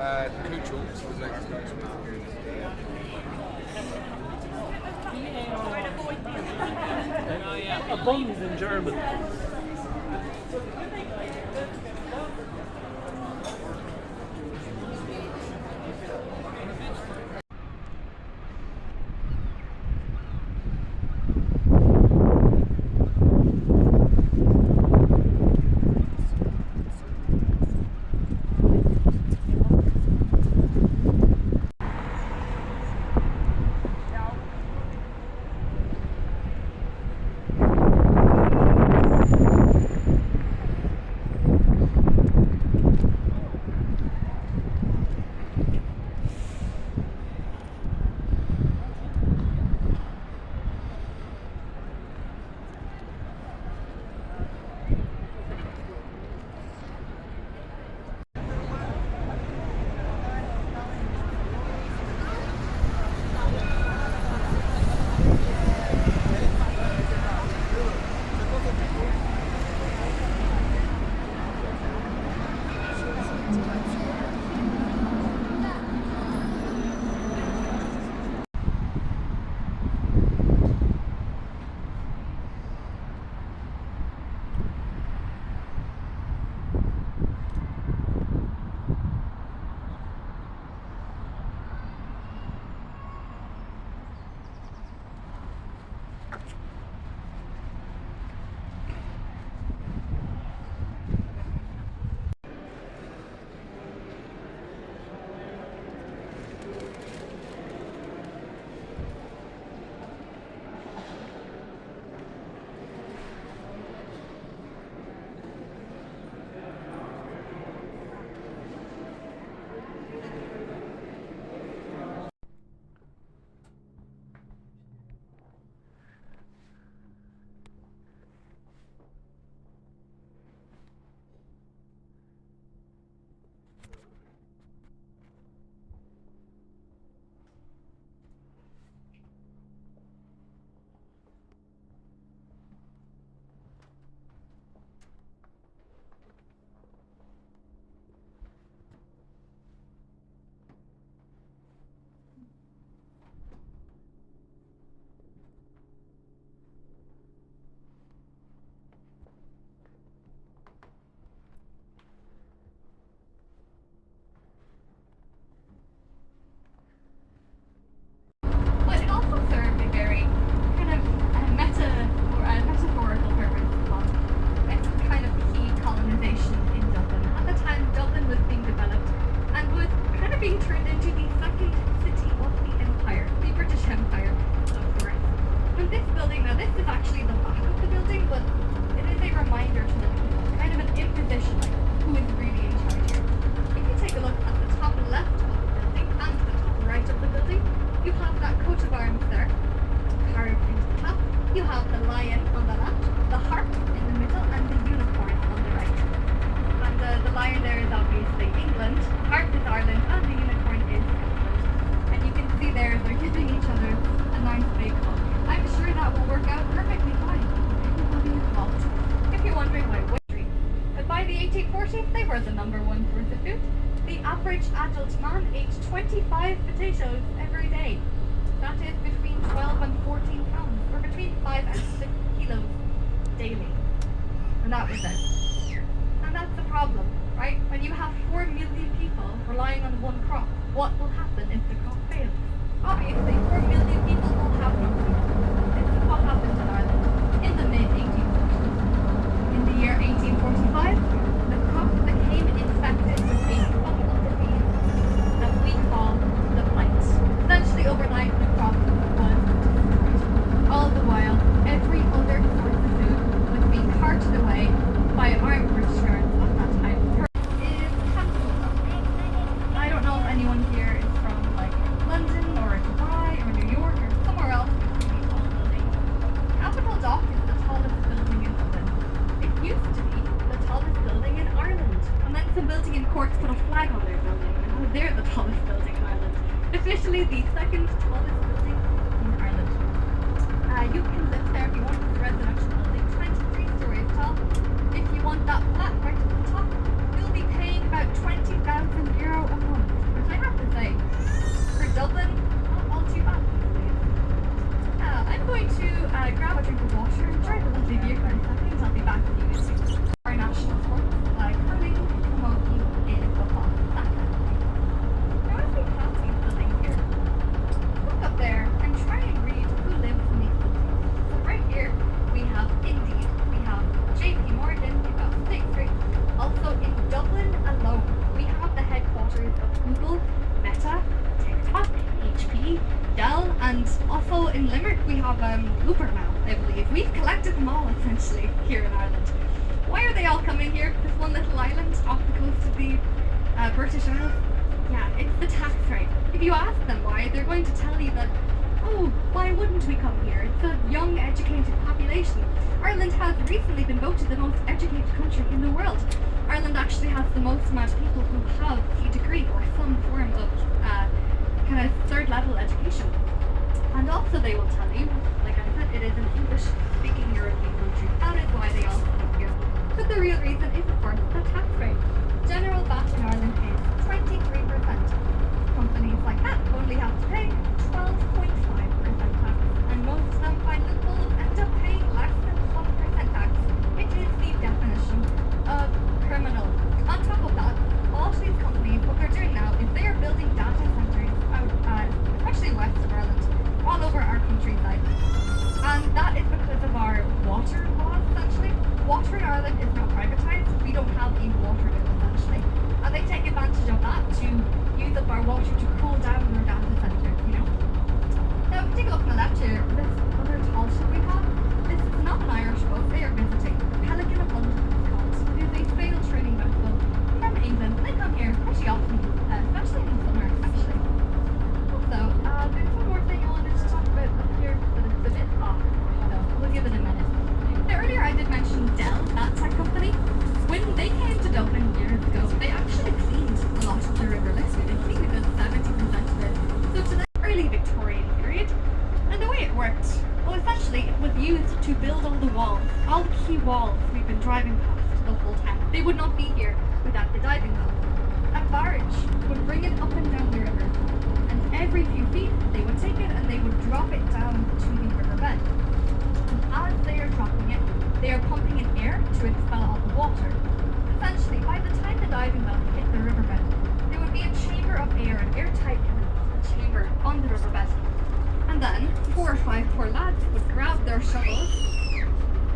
Cathedral was the next goldsmith. A buns in German. They were the number one source of food. The average adult man ate 25 potatoes every day. That is between 12 and 14 pounds, or between 5 and 6 kilos daily. And that was it. And that's the problem, right? When you have 4 million people relying on one crop, what will happen if the crop fails? Obviously, 4 million people will have no food. This is what happened in Ireland in the mid-1840s. In the year 1845, the crop became infected with a fungal disease that we call the blight. Essentially, overnight, the crop was destroyed. All the while, every other source of food was being carted away by armed Britishers at that time. Is Cathedral. I don't know if anyone here is from like London or Dubai or New York or somewhere else with really tall buildings. Capitol Dock is the tallest building in Dublin. It used to be the tallest building in Ireland. And then some building in Cork put a flag on their building, and now they're the tallest building in Ireland. Officially the second tallest building in Ireland. You can live there if you want. It's a residential building, 23 stories tall. If you want that flat right at the top, you'll be paying about €20,000 a month. essentially, here in Ireland. Why are they all coming here? This one little island off the coast of the British Isles? Yeah, it's the tax rate. If you ask them why, they're going to tell you that, oh, why wouldn't we come here? It's a young, educated population. Ireland has recently been voted the most educated country in the world. Ireland actually has the most amount of people who have a degree or some form of kind of third level education. And also they will tell you, like I said, it is an English-speaking European country. That is why they all come here. But the real reason is, of course, the tax rate. General VAT in Ireland pays 23%. Companies like that only have to pay 12.5% tax. And most of them find loopholes and end up paying less than 12% tax. It is the definition of criminal. On top of that, all of these companies, what they're doing now is they are building data centres out, especially west of Ireland, all over our countryside. And that is because of our water laws, essentially. Water in Ireland is not privatised. We don't have a water bill, essentially. And they take advantage of that to use up our water to cool down their data centres, you know? Now, if you take a look on the left here, this other tall ship we have, this is not an Irish boat. They are visiting. Pelican of London, it's called. It is a sail training vessel from England. They come here pretty often, especially in the summer, actually. Also, there's one more thing I wanted to talk about up here, but it's a bit off, so we'll give it a minute. Now, earlier I did mention Dell, that tech company. When they came to Dublin years ago, they actually cleaned a lot of the river Liffey. They cleaned a good 70% of it. So to the early Victorian period. And the way it worked, well, essentially it was used to build all the walls, all the key walls we've been driving past the whole time. They would not be here without the diving bell. A barge would bring it up and down the river. And every few feet, they would take it and they would drop it down to the riverbed. And as they are dropping it, they are pumping in air to expel all the water. Essentially, by the time the diving bell hit the riverbed, there would be a chamber of air, an airtight chamber on the riverbed. And then 4 or 5 poor lads would grab their shovels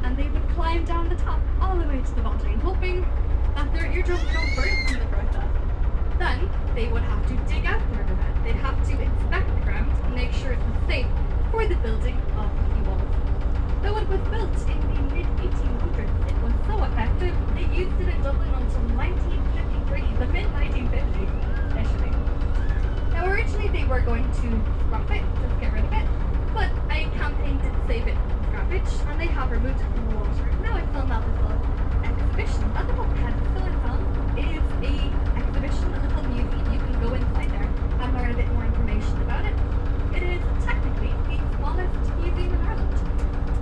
and they would climb down the top all the way to the bottom, hoping that their eardrums don't burst in the process. Then they would have to dig out the riverbed. They'd have to inspect the ground and make sure it was safe for the building of the walls. Though it was built in the mid-1800s, it was so effective, they used it in Dublin until 1953, the mid-1950s, initially. Now originally they were going to scrap it, just get rid of it, but a campaign did save it from scrappage, and they have removed it from the water. Now it's on that little exhibition. That little pedestal it's on is a exhibition, a little museum. You can go inside there and learn a bit more information about it. It is technically the smallest museum in Ireland.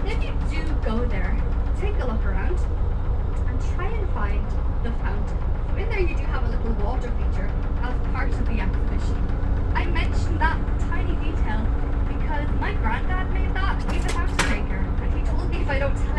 If you do go there, take a look around and try and find the fountain. So in there you do have a little water feature as part of the exhibition. I mentioned that tiny detail because my granddad made that with a fountain maker, and he told me if I don't tell